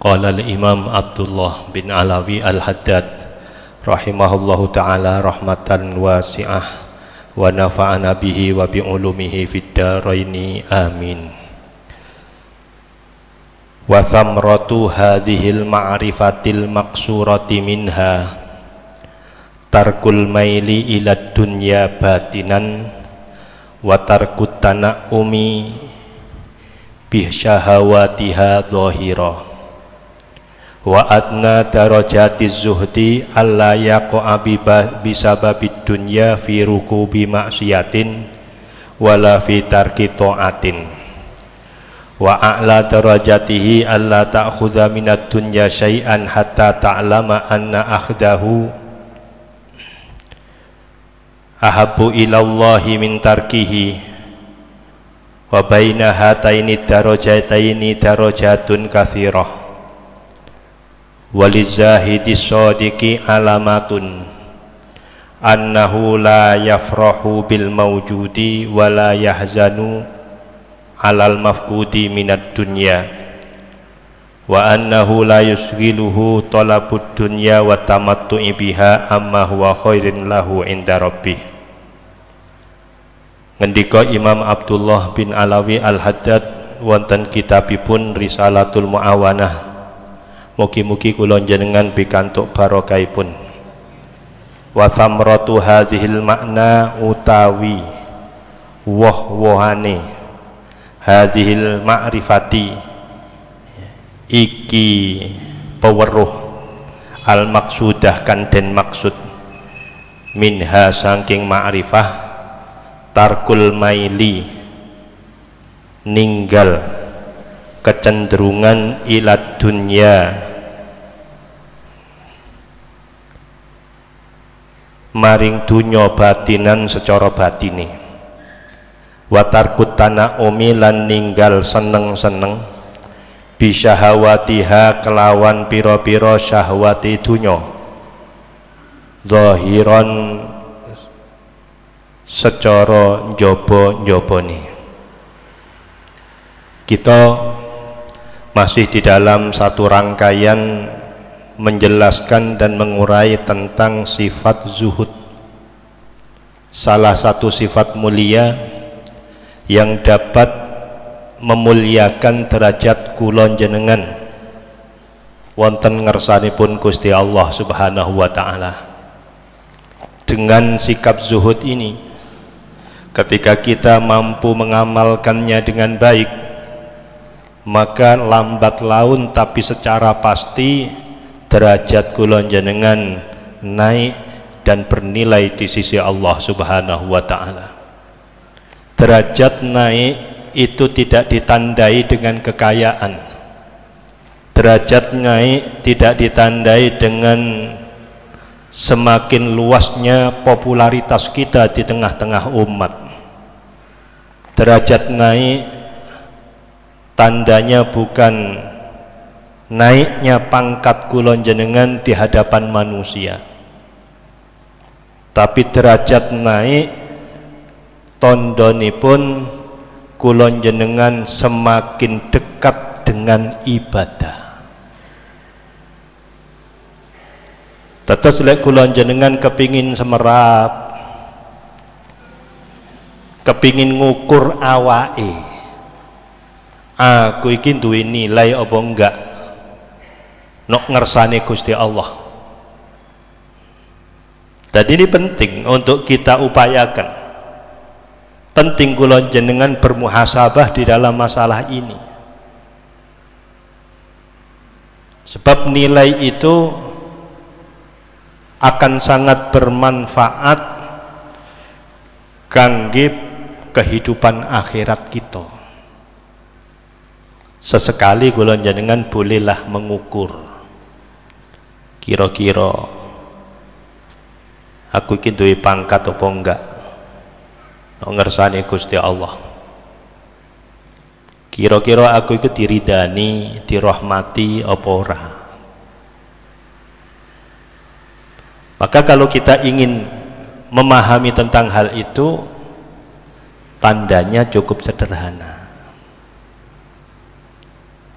Qala al-Imam Abdullah bin Alawi al-Haddad rahimahullahu ta'ala rahmatan wasi'ah wa nafa'ana bihi wa bi'ulumihi fid daraini amin. Wa thamratu hadhil ma'rifatil maqsurati minha tarkul maili ila dunya batinan wa tarkut tana'umi bi syahawatiha dhahira wa adna darajatiz zuhdi alla yaqa'a bisababid dunya fi rukubi maksiatin wala fi tarki ta'atin wa a'la darajatihi alla ta'khudha minad dunya syai'an hatta ta'lama anna akhdahu ahabbu ilallahi min tarkihi wa baina hataini darajataini darajatun katsirah walizahidis shadiqi alamatun annahu la yafrahu bil mawjudi wa la yahzanu alal mafqudi minad dunya wa annahu la yusghiluhu talabud dunya wa tamattu'i biha amma huwa khairin lahu inda rabbih. Ngendika Imam Abdullah bin Alawi al-Haddad wonten kitabipun Risalatul Muawanah. Mugi-mugi kula jenengan pikantuk barokahipun. Wa thamratu hadhil makna utawi woh-wohane hadhil ma'rifati iki peweruh al maksudah kan den maksud minha saking ma'rifah tarkul maili ninggal kecenderungan ila dunya maring dunya batinan secara batine wa tarkut tana'umi lan ninggal seneng-seneng bisyahawatiha kelawan pira-pira syahwati dunya zahiran secara njaba-njabane. Kita masih di dalam satu rangkaian menjelaskan dan mengurai tentang sifat zuhud, salah satu sifat mulia yang dapat memuliakan derajat kula jenengan wonten ngersanipun Gusti Allah Subhanahu wa taala. Dengan sikap zuhud ini, ketika kita mampu mengamalkannya dengan baik, maka lambat laun tapi secara pasti derajat kula jenengan naik dan bernilai di sisi Allah Subhanahu wa taala. Derajat naik itu tidak ditandai dengan kekayaan. Derajat naik tidak ditandai dengan semakin luasnya popularitas kita di tengah-tengah umat. Derajat naik tandanya bukan naiknya pangkat kula jenengan di hadapan manusia, tapi derajat naik tandhanipun kula jenengan semakin dekat dengan ibadah. Tetes lek kula jenengan kepingin semerap, kepingin ngukur awake, aku iki duwe nilai apa enggak nok ngersane Gusti Allah. Jadi ini penting untuk kita upayakan. Penting kula jenengan bermuhasabah di dalam masalah ini. Sebab nilai itu akan sangat bermanfaat kangge kehidupan akhirat kita. Sesekali kula jenengan bolehlah mengukur, kira-kira aku iki duwe pangkat apa enggak ngersane Gusti Allah. Kira-kira aku iki diridani, dirahmati apa ora. Maka kalau kita ingin memahami tentang hal itu, tandanya cukup sederhana.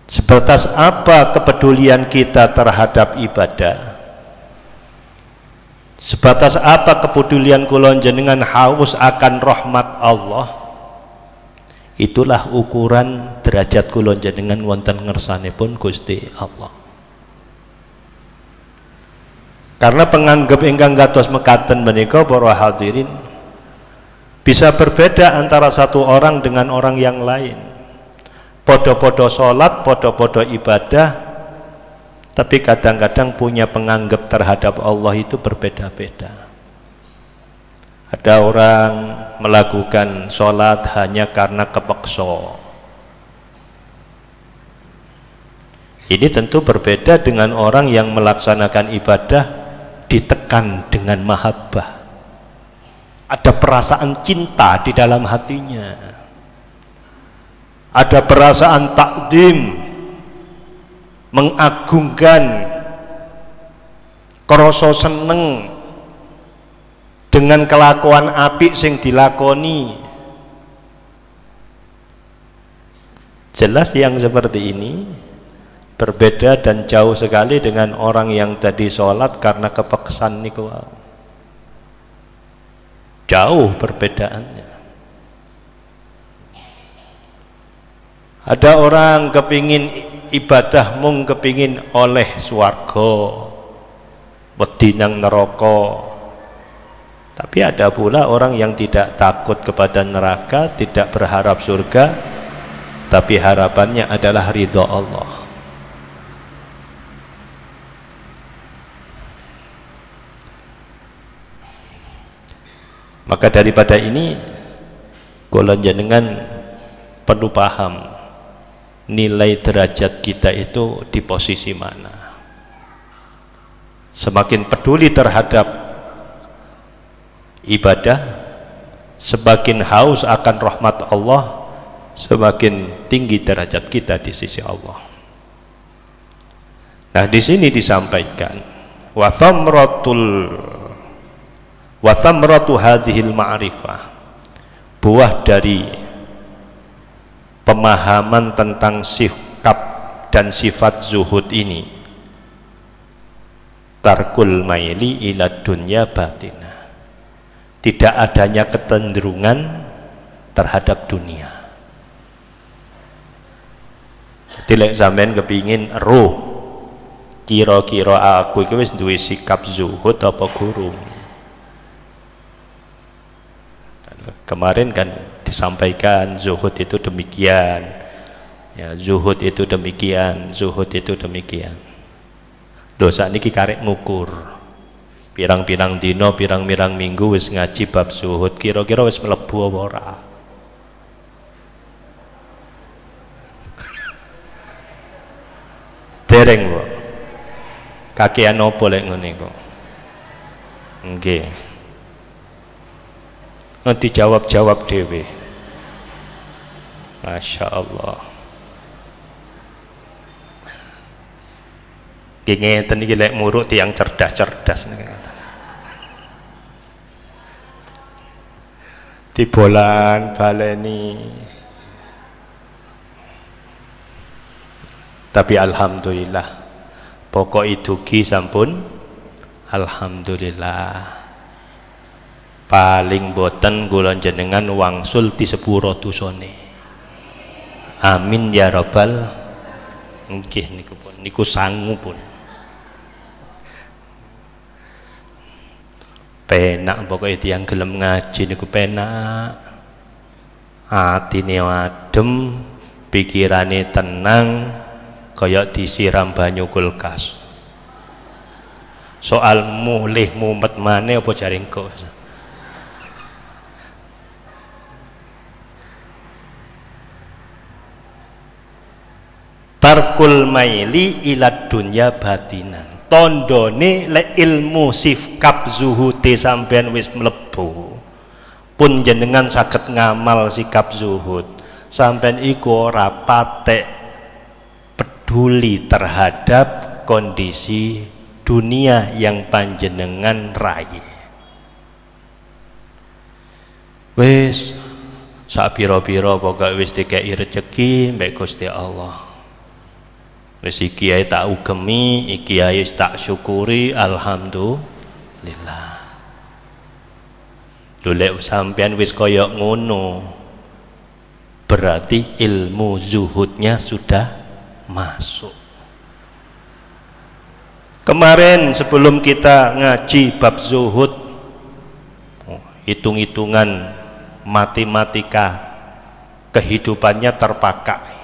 Sebatas apa kepedulian kita terhadap ibadah? Sebatas apa kepedulian kula jenengan haus akan rahmat Allah? Itulah ukuran derajat kula jenengan wonten ngersanipun Gusti Allah. Karena penganggep ingkang kados mekaten menika para hadirin, bisa berbeda antara satu orang dengan orang yang lain. Podo-podo sholat, podo-podo ibadah, tapi kadang-kadang punya penganggap terhadap Allah itu berbeda-beda. Ada orang melakukan sholat hanya karena kepeksa. Ini tentu berbeda dengan orang yang melaksanakan ibadah ditekan dengan mahabbah. Ada perasaan cinta di dalam hatinya. Ada perasaan takdim, mengagungkan, krasa seneng dengan kelakuan apik sing dilakoni. Jelas yang seperti ini berbeda dan jauh sekali dengan orang yang tadi sholat karena kepeksan niku. Jauh perbedaannya. Ada orang kepingin ibadah mung kepingin oleh swarga, wedi nang neraka. Tapi ada pula orang yang tidak takut kepada neraka, tidak berharap surga, tapi harapannya adalah ridha Allah. Maka daripada ini kula jenengan perlu paham nilai derajat kita itu di posisi mana. Semakin peduli terhadap ibadah, semakin haus akan rahmat Allah, semakin tinggi derajat kita di sisi Allah. Nah, di sini disampaikan wa thamratu hadhil ma'rifah, buah dari pemahaman tentang sikap dan sifat zuhud ini, tarkul maili ila dunya batina, tidak adanya kecenderungan terhadap dunia. Jadi lek sampean kepingin roh kira-kira aku iki wis duwe sikap zuhud apa gurung. Kemarin kan disampaikan zuhud itu demikian, ya, zuhud itu demikian, zuhud itu demikian. Lho sakniki karek ngukur pirang-pirang dino, pirang-pirang minggu wis ngaji bab zuhud, kira-kira wis mlebu apa ora? Dereng kok. Kakean apa lek ngene kok? Nggih. Dijawab-jawab dewe. Masya Allah. Ngeten iki lek muruk tiyang cerdas-cerdas nih kata. Dibolan baleni. Tapi alhamdulillah, pokok idugi sampun alhamdulillah. Paling boten kula jenengan wangsul di sepuro dosane. Amin ya rabbal. Nggih niku pun, niku sangu pun. Penak pokoke tiyang gelem ngaji niku penak. Atine adem, pikirane tenang, kaya disiram banyu kulkas. Soal mulih mumet maneh apa jaringku? Tarkul maili ila dunya batinan, tondone le ilmu sikap zuhute sampean wis mlebu, pun jenengan saged ngamal sikap zuhud, sampean iku ora patek peduli terhadap kondisi dunia yang panjenengan raih. Wis sak pira-pira pokoke wis dikeki rezeki mbek Gusti Allah. Wis iki ae tak ugemi, iki ae tak syukuri, alhamdulillah. Lho lek sampean wis kaya ngono, berarti ilmu zuhudnya sudah masuk. Kemarin sebelum kita ngaji bab zuhud, hitung-hitungan matematika kehidupannya terpakai.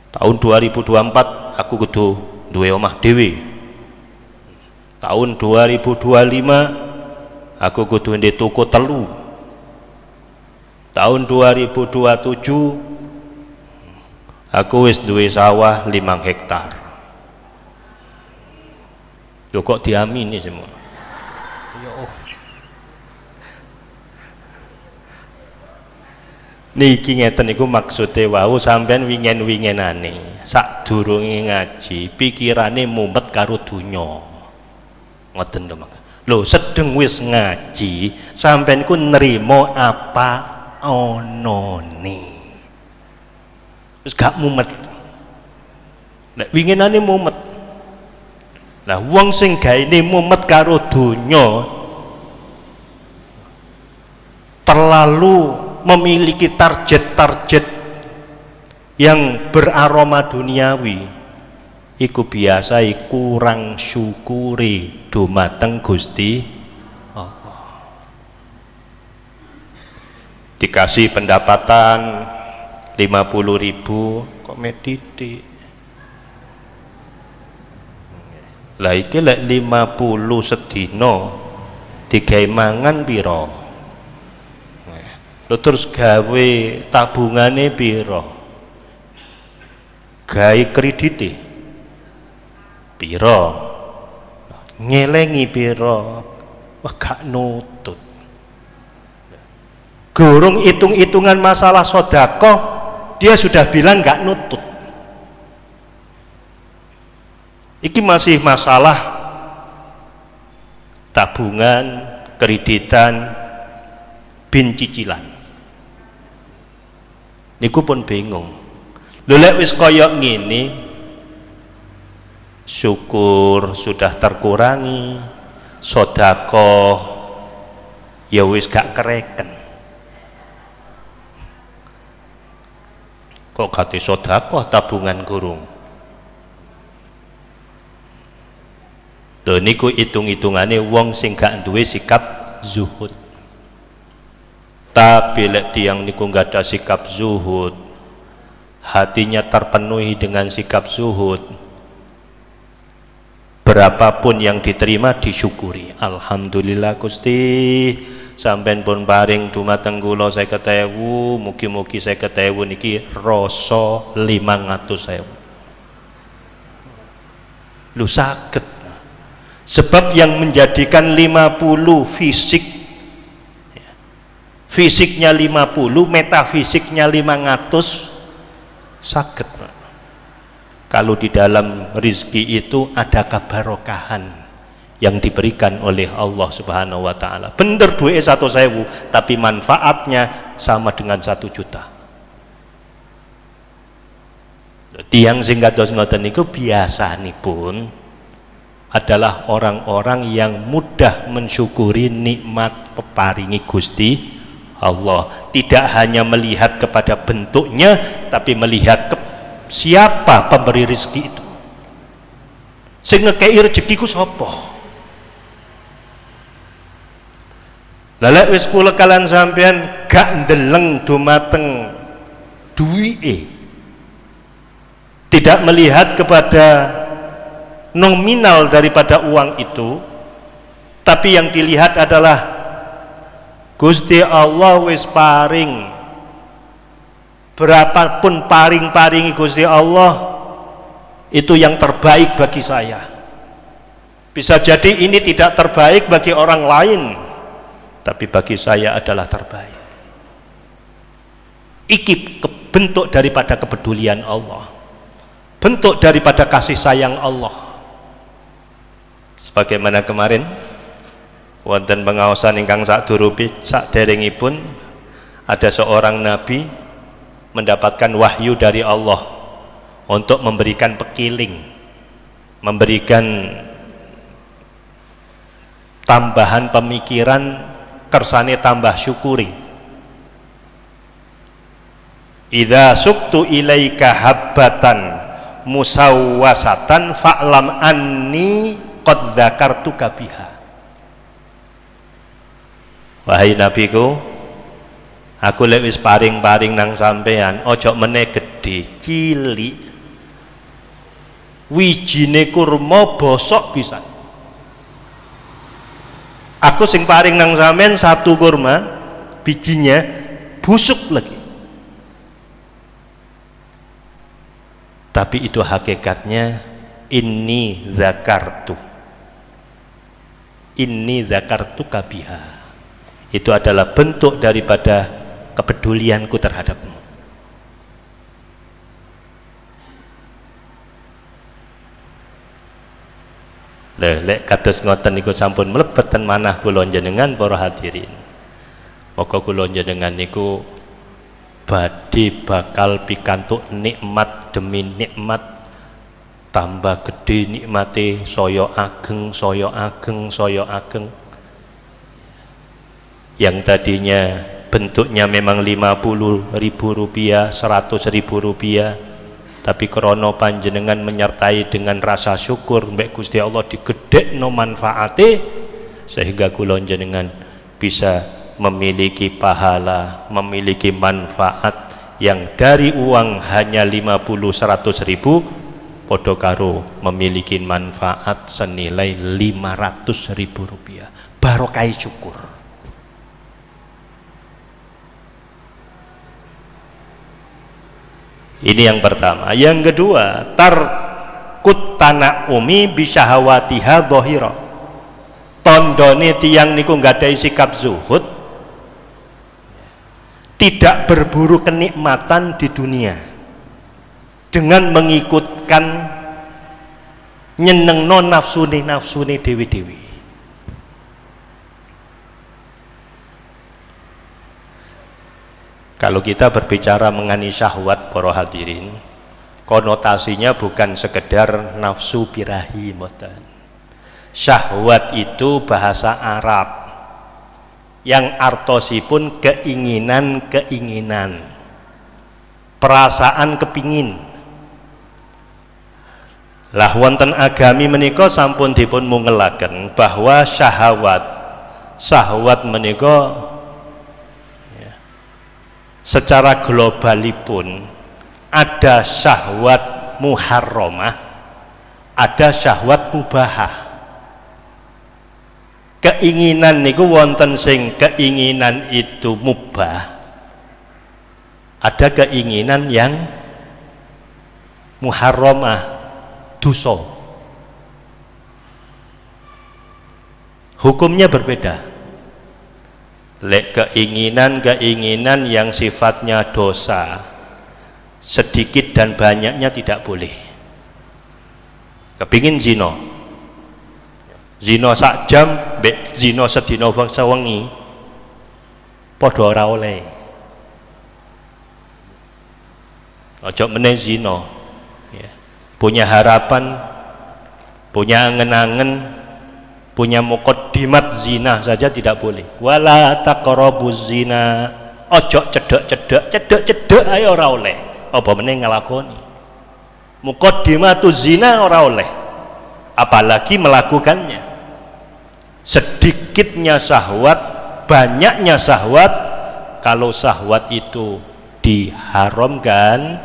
Tahun 2024 aku kudu duwe omah dhewe. Tahun 2025 aku kudu ndek toko telu. Tahun 2027 aku wis duwe sawah 5 hektar. Lho kok diamini semua? Ya oh. Niki ngeten niku maksude wau sampean wingen-wingenane sadurunge ngaji pikirane mumet karo donya. Ngoten lho Mas. Lho sedeng wis ngaji sampean ku nrimo apa onone. Wis gak mumet. Nek winginane mumet. Lah wong sing gaene mumet karo donya terlalu memiliki target-target yang beraroma duniawi, iku biasa kurang syukuri dumateng Gusti Allah. Dikasih pendapatan 50.000 kok mediti. Lah iki lek 50 sedina digawe mangan pira? Lho terus gawe tabungane pira? Gawe kredite pira? Ngelengi pira? Wah gak nutut. Gorong hitung-hitungan masalah sedekah dia sudah bilang gak nutut. Iki masih masalah tabungan, kreditan, bin cicilan. Niku pun bingung. Lho lek wis kaya ngene, syukur sudah terkurangi, sedekah ya wis gak kereken. Kok kate sedekah tabungan gurung? Lho niku hitung-hitungane wong sing gak duwe sikap zuhud. Tapi lek tiyang niku gak ada sikap zuhud, hatinya terpenuhi dengan sikap zuhud, berapapun yang diterima disyukuri. Alhamdulillah Gusti, sampean pun paring dumateng kula 50.000, mugi-mugi 50.000 niki rasa 500.000. Lu saged. Sebab yang menjadikan 50 fisiknya 50, metafisiknya 500 saged. Kalau di dalam rizki itu ada keberkahan yang diberikan oleh Allah Subhanahu wa taala. Bener duwe 100.000 tapi manfaatnya sama dengan 1 juta. Tiang sing kados ngoten niku biasanipun adalah orang-orang yang mudah mensyukuri nikmat peparingi Gusti Allah. Tidak hanya melihat kepada bentuknya, tapi melihat siapa pemberi rezeki itu. Sing ngekei rezeki ku sapa? Lah lek wis kula kalan sampean gak ndeleng dumateng duwike, tidak melihat kepada nominal daripada uang itu, tapi yang dilihat adalah Gusti Allah wis paring, berapapun paring-paringi Gusti Allah itu yang terbaik bagi saya. Bisa jadi ini tidak terbaik bagi orang lain, tapi bagi saya adalah terbaik. Iki bentuk daripada kepedulian Allah, bentuk daripada kasih sayang Allah. Sebagaimana kemarin wonten pengaosan ingkang saderengipun ada seorang nabi mendapatkan wahyu dari Allah untuk memberikan pekiling, memberikan tambahan pemikiran, kersane tambah syukuri. Idza suktu ilaika habbatan musawwasatan fa'lam anni qad dzakartuka biha. Wahai nabiku, aku lek wis paring-paring nang sampean, ojo meneh gedhe, cilik. Wijine kurma bosok pisan. Aku sing paring nang sampean satu kurma, bijinya busuk lagi. Tapi itu hakikatnya inni dzakartu. Inni dzakartuka biha. Itu adalah bentuk daripada kepedulianku terhadapmu. Lek kados ngoten niku sampun mlebet ten manah kula njenengan para hadirin. Moko kula njenengan niku badhe bakal pikantuk nikmat demi nikmat, tambah gede nikmate saya ageng, saya ageng, saya ageng. Yang tadinya bentuknya memang 50.000 rupiah, 100.000 rupiah, tapi krono panjenengan menyertai dengan rasa syukur mbek Gusti Allah digedhekno manfaate, sehingga kula jenengan bisa memiliki pahala, memiliki manfaat yang dari uang hanya 50-100 ribu podo karo memiliki manfaat senilai 500.000 rupiah. Barokah syukur. Ini yang pertama. Yang kedua, tarkut tana'umi bisyahawatiha dhahira. Tondone tiyang niku nggadahi sikap zuhud, tidak berburu kenikmatan di dunia dengan mengikutkan nyenengno nafsune dewi-dewi. Kalau kita berbicara mengenai syahwat para hadirin, konotasinya bukan sekedar nafsu birahi mboten. Syahwat itu bahasa Arab yang artosipun keinginan-keinginan, perasaan kepingin. Lah wonten agami menika sampun dipun mungelaken bahwa syahwat menika ya, secara globalipun ada syahwat muharramah, ada syahwat mubahah. Keinginan niku wonten sing keinginan itu mubah, ada keinginan yang muharramah, dosa. Hukumnya berbeda. Lek keinginan yang sifatnya dosa, sedikit dan banyaknya tidak boleh. Kepingin zina sak jam mbek zina sedina sewengi padha ora oleh. Ojo meneh zina ya. Punya harapan, punya angen-angen, punya muqaddimat zina saja tidak boleh. Wala taqrabuz zina. Ojo cedek ayo ora oleh. Apa meneh nglakoni muqaddimatuz zina ora oleh, apalagi melakukannya. Sedikitnya syahwat, banyaknya syahwat, kalau syahwat itu diharamkan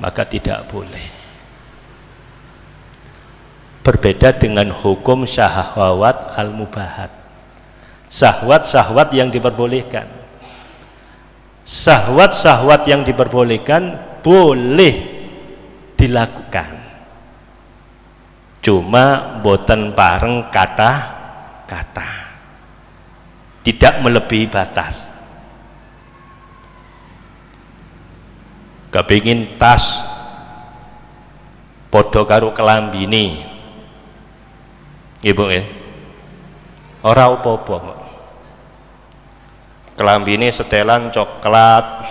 maka tidak boleh. Berbeda dengan hukum syahwat al-mubahat, syahwat-syahwat yang diperbolehkan. Syahwat-syahwat yang diperbolehkan boleh dilakukan, cuma boten bareng kata tidak melebihi batas. Kepingin tas podo karo kelambine, ibu ya, ora apa-apa. Kelambine setelan coklat,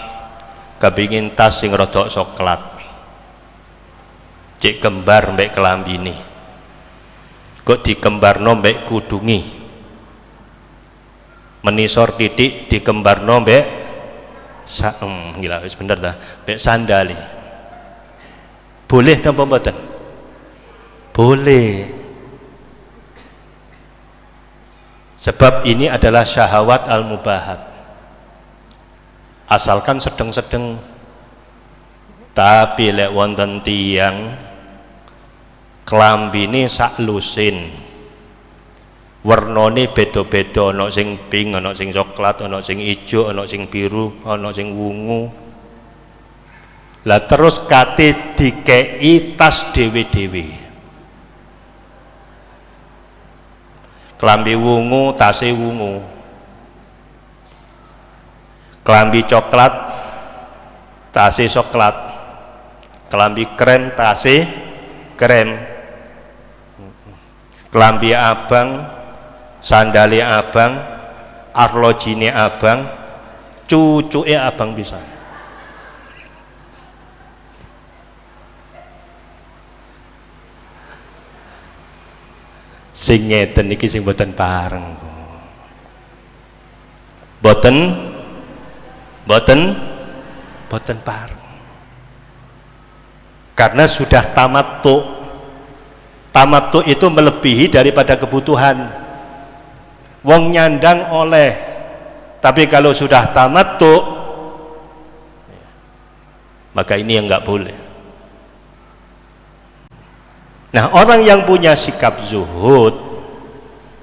kepingin tas sing rodok coklat, cek kembar mbek kelambine, kok dikembarno mbek kudungi, menisor titik dikembarno mbek gila wis bener ta, mbek sandali. Boleh napa mboten? Boleh. Sebab ini adalah syahwat al-mubahat. Asalkan sedeng-sedeng. Tapi lek wonten tiyang klambine sak lusin, wernane beda-beda, ana sing pink, ana sing coklat, ana sing ijo, ana sing biru, ana sing wungu. Lah terus kate dikei tas dhewe-dhewe. Klambi wungu, tase wungu. Klambi coklat, tase coklat. Klambi krem, tase krem. Klambi abang, sandali abang, arlojine abang, cucuke abang bisa. Sing ngeten iki sing boten pareng. Boten pareng. Karena sudah tamattu. Tamattu itu melebihi daripada kebutuhan. Wong nyandang oleh. Tapi kalau sudah tamattu, maka ini yang enggak boleh. Nah, orang yang punya sikap zuhud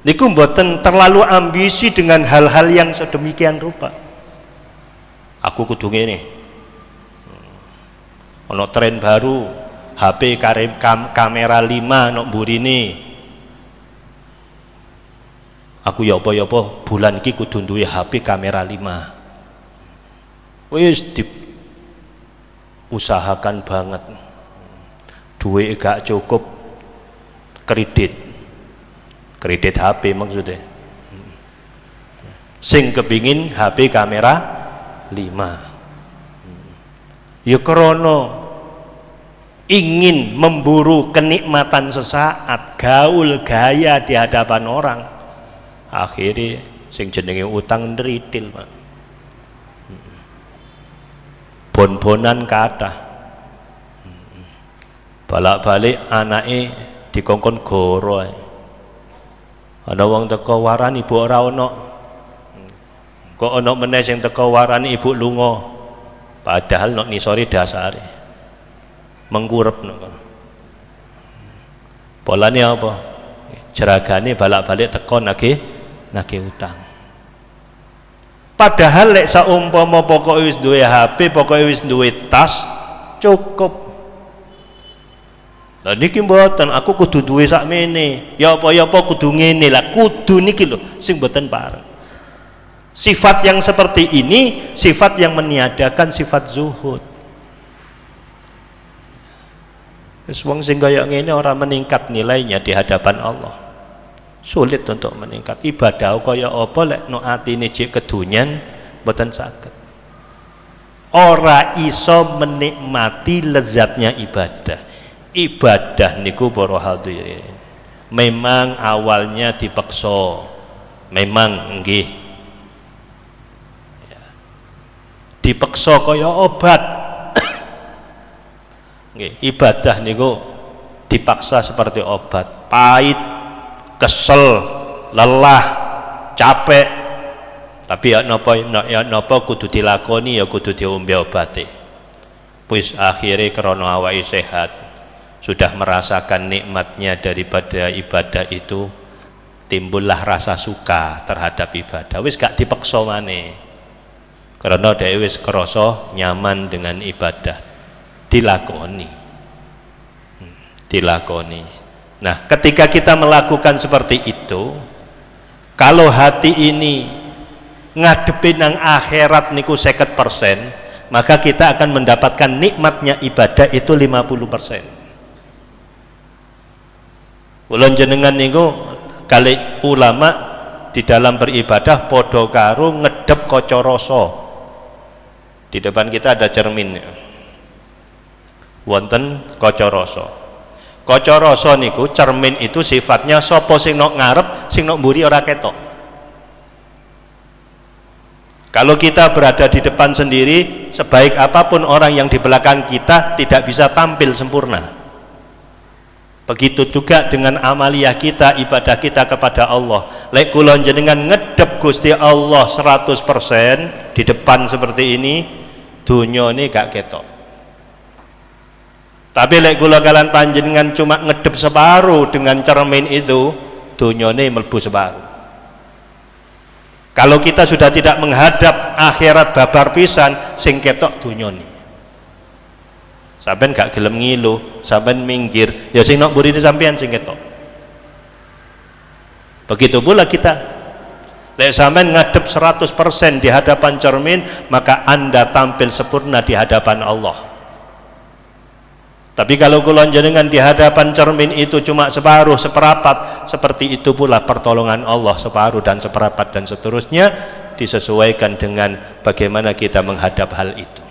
niku mboten terlalu ambisi dengan hal-hal yang sedemikian rupa. Aku kudu ngene. Ono tren baru, HP kamera 5 nok mburine. Aku ya apa-apa bulan iki kudu duwe HP kamera 5. Wis diusahakan banget. Duwe gak cukup, kredit HP maksudnya, sing kepingin HP kamera 5, ya krono ingin memburu kenikmatan sesaat, gaul gaya di hadapan orang, akhirnya sing jenenge utang ndritil, Pak. Bon-bonan kathah, balak-balik anake dikongkon goro ae. Ana wong teko warani ibu ora ana. Kok ana meneh sing teko warani ibu lunga. Padahal nok nisori dasare. Mengkurep nok. Polane apa? Jeragane balak-balik teko nagih utang. Padahal lek saumpama pokoke wis duwe HP, pokoke wis duwe tas, cukup. Lah niki mboten, aku kudu duwe sakmene. Ya apa kudu ngene lah, kudu niki lho sing mboten pareng. Sifat yang seperti ini sifat yang meniadakan sifat zuhud. Wis wong sing kaya ngene ora meningkat nilainya di hadapan Allah. Sulit untuk meningkat. Ibadah kaya apa lek no atine jek kedunyan mboten saged. Ora iso menikmati lezatnya ibadah. Ibadah niku para hadirin memang awalnya dipaksa, memang nggih ya. Dipaksa kaya obat nggih, ibadah niku dipaksa seperti obat, pahit, kesel, lelah, capek, tapi ya napa kudu dilakoni, ya kudu diombe obate. Wis akhire krana awake sehat, sudah merasakan nikmatnya daripada ibadah itu, timbullah rasa suka terhadap ibadah. Wis gak dipaksa maneh, karena dhewe wis krasa nyaman dengan ibadah, dilakoni. Nah, ketika kita melakukan seperti itu, kalau hati ini ngadepi nang akhirat niku 50%, maka kita akan mendapatkan nikmatnya ibadah itu 50%. Ulun jenengan niku kali ulama di dalam beribadah podo karo ngedep kaca rasa. Di depan kita ada cermin, wonten kaca rasa. Kaca rasa niku cermin itu sifatnya sapa sing nok ngarep, sing nok mburi ora ketok. Kalau kita berada di depan sendiri, sebaik apapun orang yang di belakang kita tidak bisa tampil sempurna. Begitu juga dengan amaliyah kita, ibadah kita kepada Allah. Lek kula jenengan ngedep Gusti Allah 100% di depan seperti ini, dunya ini gak ketok. Tapi lek kula kalian panjenengan cuma ngedep separuh dengan cermin itu, dunya ini mlebu separuh. Kalau kita sudah tidak menghadap akhirat babar pisan, sing ketok dunya ini. Sampeyan gak gelem ngilu, sampeyan minggir, ya sing nok burine sampeyan sing ketok. Begitu pula kita. Lek sampeyan ngadep 100% di hadapan cermin, maka Anda tampil sempurna di hadapan Allah. Tapi kalau kula jenengan di hadapan cermin itu cuma separuh, seperapat, seperti itu pula pertolongan Allah separuh dan seperapat dan seterusnya, disesuaikan dengan bagaimana kita menghadap hal itu.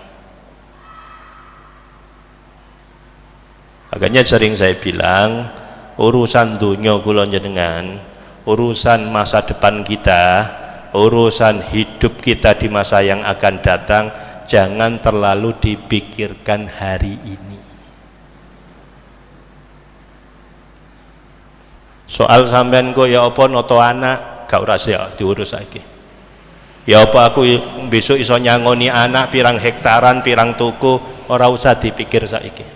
Makanya sering saya bilang, urusan dunia kula jenengan, urusan masa depan kita, urusan hidup kita di masa yang akan datang, jangan terlalu dipikirkan hari ini. Soal sampean kok ya apa noto anak, gak usah diurus lagi. Ya apa aku besok iso nyangoni anak pirang hektaran, pirang tuku, ora usah dipikir saiki.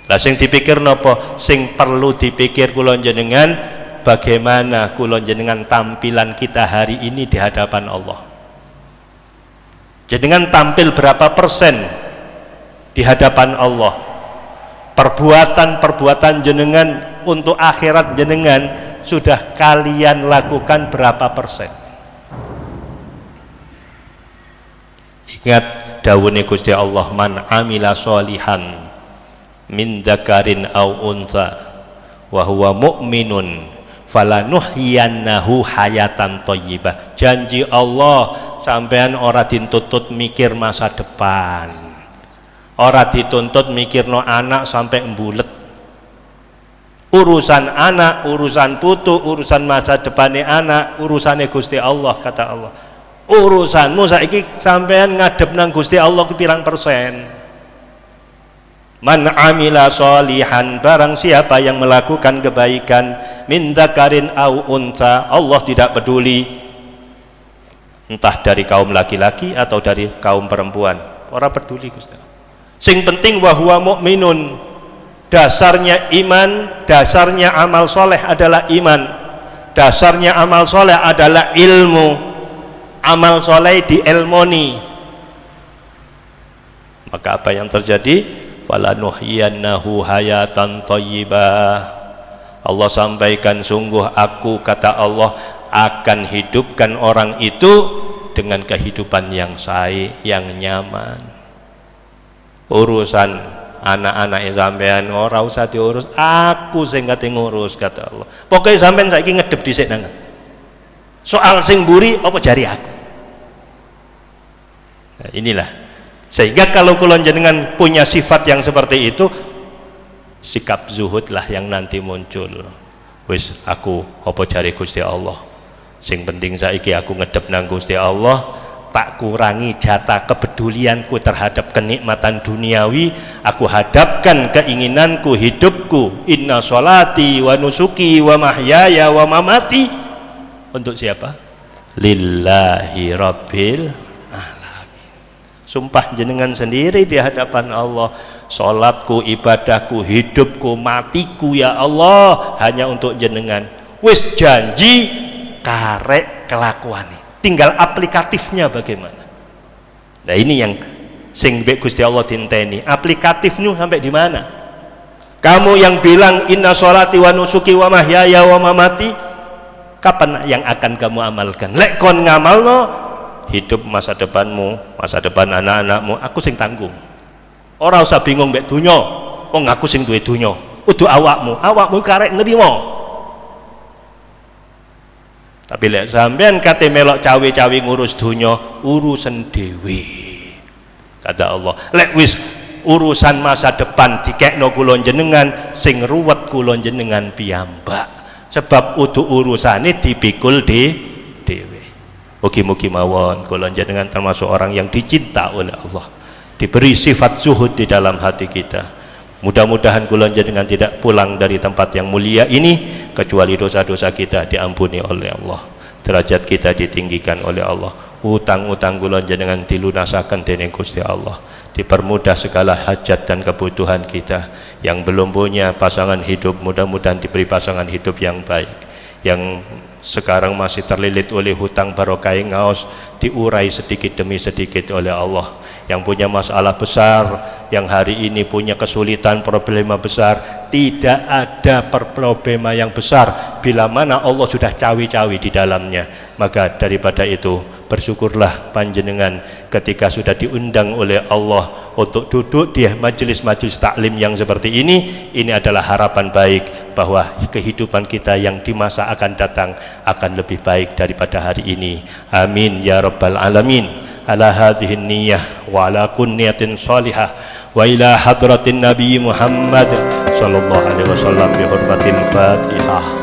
Lah sing dipikir napa? Sing perlu dipikir kula jenengan, bagaimana kula jenengan tampilan kita hari ini di hadapan Allah. Jenengan tampil berapa persen di hadapan Allah? Perbuatan-perbuatan jenengan untuk akhirat jenengan sudah kalian lakukan berapa persen? Ingat dawuhe Gusti Allah, man amila sholihan min dzakarin au untha wa huwa mu'minun falanuhyiyannahu hayatan thayyibah. Janji Allah, sampean ora dituntut mikir masa depan, ora dituntut mikirno anak sampai mbulet. Urusan anak, urusan putu, urusan masa depannya anak, urusannya Gusti Allah, kata Allah. Urusanmu saiki sampean ngadep nang Gusti Allah ke pirang persen? Man amila sholihan, barang siapa yang melakukan kebaikan, min dzakarin au unta, Allah tidak peduli entah dari kaum laki-laki atau dari kaum perempuan, ora peduli Gusti. Sing penting wa huwa mukminun. Dasarnya iman, dasarnya amal soleh adalah iman, dasarnya amal soleh adalah ilmu. Amal soleh diilmoni, maka apa yang terjadi? Falanuhyiyannahu hayatan thayyibah. Allah sampaikan, sungguh aku, kata Allah, akan hidupkan orang itu dengan kehidupan yang sahih, yang nyaman. Urusan anak-anak sampean ora usah diurus, aku sing kate ngurus, kata Allah. Pokoknya sampean saiki ngedep dhisik nang. Soal sing mburi apa jari aku. Nah, inilah. Sehingga kalau kula jenengan punya sifat yang seperti itu, sikap zuhudlah yang nanti muncul. Wis aku apa jari Gusti Allah. Sing penting saiki aku ngedep nang Gusti Allah. Tak kurangi jatah kepedulianku terhadap kenikmatan duniawi, aku hadapkan keinginanku, hidupku, inna sholati wa nusuki wa mahyaya wa mamati, untuk siapa? Lillahi rabbil alamin. Sumpah jenengan sendiri di hadapan Allah, sholatku, ibadahku, hidupku, matiku ya Allah hanya untuk jenengan. Wis janji karek kelakuane, tinggal aplikatifnya bagaimana. Nah ini yang sing Gusti Allah dinteni, aplikatifnya sampai di mana? Kamu yang bilang inna sholati wa nusuki wa mahyaya wa mamati, kapan yang akan kamu amalkan? Lek kon ngamalno, hidup masa depanmu, masa depan anak-anakmu, aku sing tanggung. Ora usah bingung mbek dunya, wong aku sing duwe dunya. Udu awakmu karek nrimo. Tapi lek sampean kate melok cawe-cawe ngurus dunya, urusan dewe, kata Allah. Lek wis urusan masa depan dikekno kula jenengan, sing ruwet kula jenengan piyambak, sebab utuh urusane dipikul dhewe. Mugi-mugi mawon kula jenengan termasuk orang yang dicinta oleh Allah, diberi sifat zuhud di dalam hati kita. Mudah-mudahan kula jenengan tidak pulang dari tempat yang mulia ini kecuali dosa-dosa kita diampuni oleh Allah, derajat kita ditinggikan oleh Allah, utang-utang kula jenengan dilunasaken dening Gusti Allah, dipermudah segala hajat dan kebutuhan kita. Yang belum punya pasangan hidup, mudah-mudahan diberi pasangan hidup yang baik. Yang sekarang masih terlilit oleh hutang barokah ngaos, diurai sedikit demi sedikit oleh Allah. Yang punya masalah besar, yang hari ini punya kesulitan, problema besar, tidak ada problema yang besar bila mana Allah sudah cawi-cawi di dalamnya. Maka daripada itu bersyukurlah panjenengan ketika sudah diundang oleh Allah untuk duduk di majelis-majelis taklim yang seperti ini. Ini adalah harapan baik bahwa kehidupan kita yang di masa akan datang akan lebih baik daripada hari ini. Amin ya rabbal alamin. Ala hadhihi niyyah wa ala kunniyatin salihah wa ila hadratin Nabi Muhammad sallallahu alaihi wasallam bi hurmatil Fatihah.